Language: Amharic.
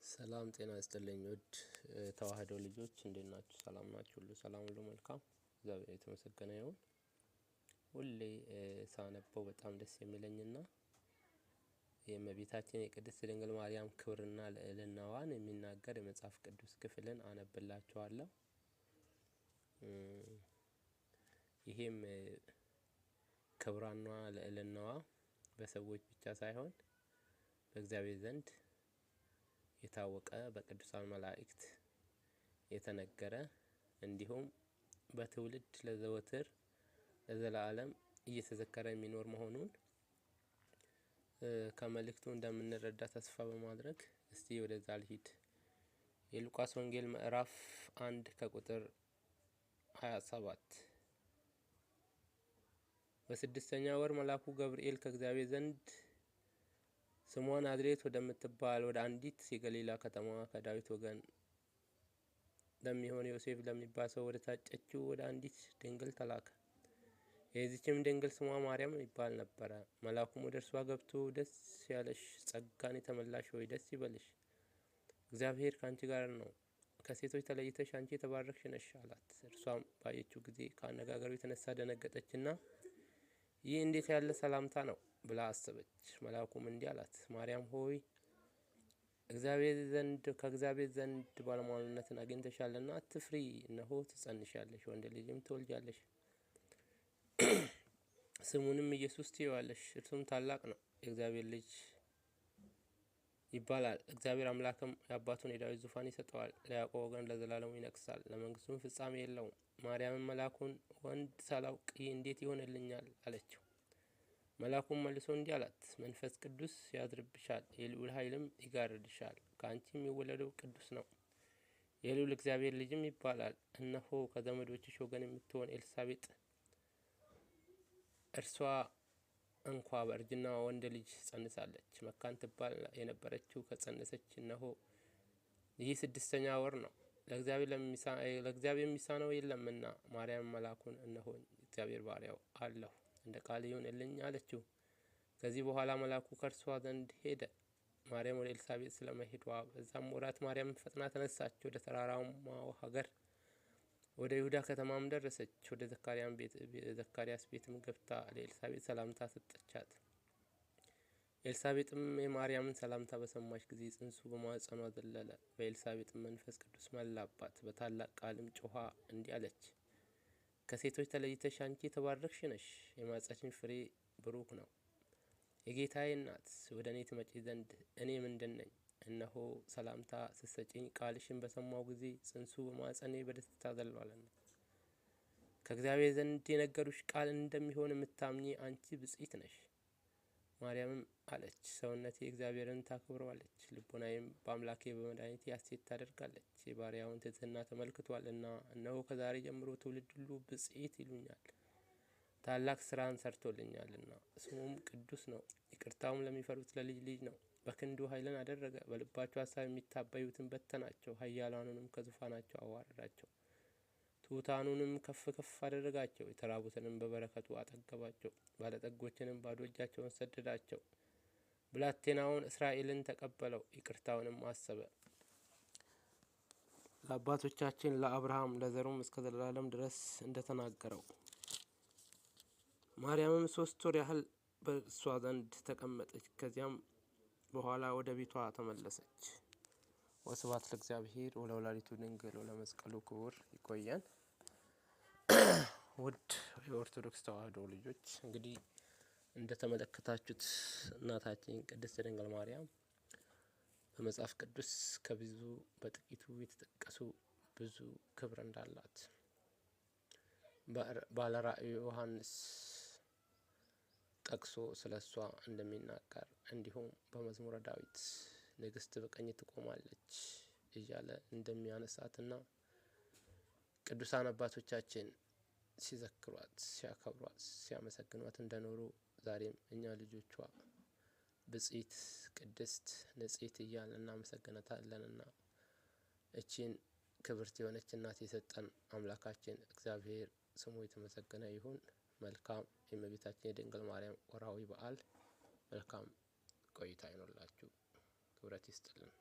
ሰላም ጤና ይስጥልኝ ውድ ተዋህዶ ልጆች እንዴት ናችሁ? ሰላም ናችሁ? ሁሉ ሰላም ሁሉ መልካም እግዚአብሔር የተመሰገነ ይሁን። ሁሌ ሳነበው በጣም ደስ የሚለኝና የእመቤታችን የቅድስት ድንግል ማርያም ክብርና ልዕልናዋን የሚናገር የመጽሐፍ ቅዱስ ክፍልን አነብላችኋለሁ። ይሄም ክብሯና ልዕልናዋ በሰዎች ብቻ ሳይሆን በእግዚአብሔር ዘንድ የታወቀ በቅዱሳን መላእክት የተነገረ እንዲሁም በትውልድ ለዘወትር ለዘላለም እየተዘከረ የሚኖር መሆኑን ከመልእክቱ እንደምንረዳ ተስፋ በማድረግ እስቲ ወደዛ ልሂድ። የሉቃስ ወንጌል ምዕራፍ 1 ከቁጥር 27 በስድስተኛ ወር መልአኩ ገብርኤል ከእግዚአብሔር ዘንድ ስሟ ናዝሬት ወደምትባል ወደ አንዲት የገሊላ ከተማ ከዳዊት ወገን ለሚሆን ዮሴፍ ለሚባል ሰው ወደ ታጨችው ወደ አንዲት ድንግል ተላከ። የዚችም ድንግል ስሟ ማርያም ይባል ነበረ። መልአኩም ወደ እርሷ ገብቶ ደስ ያለሽ ጸጋን የተመላሽ ሆይ ደስ ይበልሽ፣ እግዚአብሔር ካንቺ ጋር ነው፣ ከሴቶች ተለይተሽ አንቺ የተባረክሽ ነሽ አላት። እርሷም ባየችው ጊዜ ከአነጋገሩ የተነሳ ደነገጠችና ይህ እንዴት ያለ ሰላምታ ነው ብላ አሰበች። መልአኩም እንዲህ አላት፣ ማርያም ሆይ ከእግዚአብሔር ዘንድ ባለሟልነትን አግኝተሻልና አትፍሪ፣ እነሆ ትጸንሻለሽ፣ ወንድ ልጅም ትወልጃለሽ፣ ስሙንም ኢየሱስ ትይዋለሽ። እርሱም ታላቅ ነው፣ የእግዚአብሔር ልጅ ይባላል። እግዚአብሔር አምላክም የአባቱን የዳዊት ዙፋን ይሰጠዋል፣ ለያዕቆብ ወገን ለዘላለሙ ይነግሣል፣ ለመንግስቱም ፍጻሜ የለውም። ማርያምም መልአኩን ወንድ ሳላውቅ ይህ እንዴት ይሆንልኛል አለችው። መልአኩም መልሶ እንዲህ አላት፣ መንፈስ ቅዱስ ያድርብሻል፣ የልዑል ኃይልም ይጋርድሻል፣ ከአንቺ የሚወለደው ቅዱስ ነው፣ የልዑል እግዚአብሔር ልጅም ይባላል። እነሆ ከዘመዶችሽ ወገን የምትሆን ኤልሳቤጥ እርሷ እንኳ በእርጅናዋ ወንድ ልጅ ጸንሳለች። መካን ትባል የነበረችው ከጸነሰች እነሆ ይህ 6ኛ ወር ነው፣ ለእግዚአብሔር የሚሳነው የለምና። ማርያም መልአኩን እነሆኝ እግዚአብሔር ባሪያው አለሁ፣ እንደ ቃል ይሁንልኝ አለችው። ከዚህ በኋላ መልአኩ ከእርሷ ዘንድ ሄደ። ማርያም ወደ ኤልሳቤጥ ስለመሄዷ በዛም ወራት ማርያም ፈጥና ተነሳች፣ ወደ ተራራማው ሀገር ወደ ይሁዳ ከተማም ደረሰች። ወደ ዘካርያስ ቤትም ገብታ ለኤልሳቤጥ ሰላምታ ሰጠቻት። ኤልሳቤጥም የማርያምን ሰላምታ በሰማች ጊዜ ጽንሱ በማኅፀኗ ዘለለ። በኤልሳቤጥም መንፈስ ቅዱስ መላባት፣ በታላቅ ቃልም ጮኻ እንዲህ አለች፣ ከሴቶች ተለይተሽ አንቺ የተባረክሽ ነሽ፣ የማኅፀንሽ ፍሬ ብሩክ ነው። የጌታዬ እናት ወደ እኔ ትመጪ ዘንድ እኔ ምንድን ነኝ? እነሆ ሰላምታ ስትሰጪኝ ቃልሽን በሰማው ጊዜ ጽንሱ በማኅፀኔ በደስታ ዘሏልና። ከእግዚአብሔር ዘንድ የነገሩሽ ቃል እንደሚሆን የምታምኚ አንቺ ብፅዕት ነሽ። ማርያምም አለች፣ ሰውነቴ እግዚአብሔርን ታከብረዋለች፣ ልቦናዬም በአምላኬ በመድኃኒቴ ሐሴት ታደርጋለች፣ የባሪያውን ትሕትና ተመልክቷልና። እነሆ ከዛሬ ጀምሮ ትውልድ ሁሉ ብፅዕት ይሉኛል፣ ታላቅ ስራን ሰርቶልኛልና። ስሙም ቅዱስ ነው፣ ይቅርታውም ለሚፈሩት ለልጅ ልጅ ነው። በክንዱ ኃይልን አደረገ፣ በልባቸው ሐሳብ የሚታበዩትን በተናቸው፣ ኃያላኑንም ከዙፋናቸው አዋረዳቸው፣ ትሑታኑንም ከፍ ከፍ አደረጋቸው፣ የተራቡትንም በበረከቱ አጠገባቸው፣ ባለጠጎችንም ባዶ እጃቸውን ሰደዳቸው። ብላቴናውን እስራኤልን ተቀበለው፣ ይቅርታውንም አሰበ፣ ለአባቶቻችን ለአብርሃም ለዘሩም እስከ ዘላለም ድረስ እንደተናገረው። ማርያምም 3 ወር ያህል በእሷ ዘንድ ተቀመጠች። ከዚያም በኋላ ወደ ቤቷ ተመለሰች። ወስብሐት ለእግዚአብሔር ወለወላዲቱ ድንግል ወለመስቀሉ ክቡር። ይቆየን። ውድ የኦርቶዶክስ ተዋህዶ ልጆች እንግዲህ እንደተመለከታችሁት እናታችን ቅድስት ድንግል ማርያም በመጽሐፍ ቅዱስ ከብዙ በጥቂቱ የተጠቀሱ ብዙ ክብር እንዳላት ባለራእዩ ዮሐንስ ጠቅሶ ስለሷ እንደሚናገር እንዲሁም በመዝሙረ ዳዊት ንግስት በቀኝ ትቆማለች እያለ እንደሚያነሳትና ቅዱሳን አባቶቻችን ሲዘክሯት፣ ሲያከብሯት፣ ሲያመሰግኗት እንደኖሩ ዛሬም እኛ ልጆቿ ብፅዕት፣ ቅድስት፣ ንጽሕት እያልን እናመሰግናታለንና እቺን ክብርት የሆነች እናት የሰጠን አምላካችን እግዚአብሔር ስሙ የተመሰገነ ይሁን። መልካም የእመቤታችን የድንግል ማርያም ወርሃዊ በዓል መልካም ቆይታ ይኖርላችሁ። ክብረት ይስጥልን።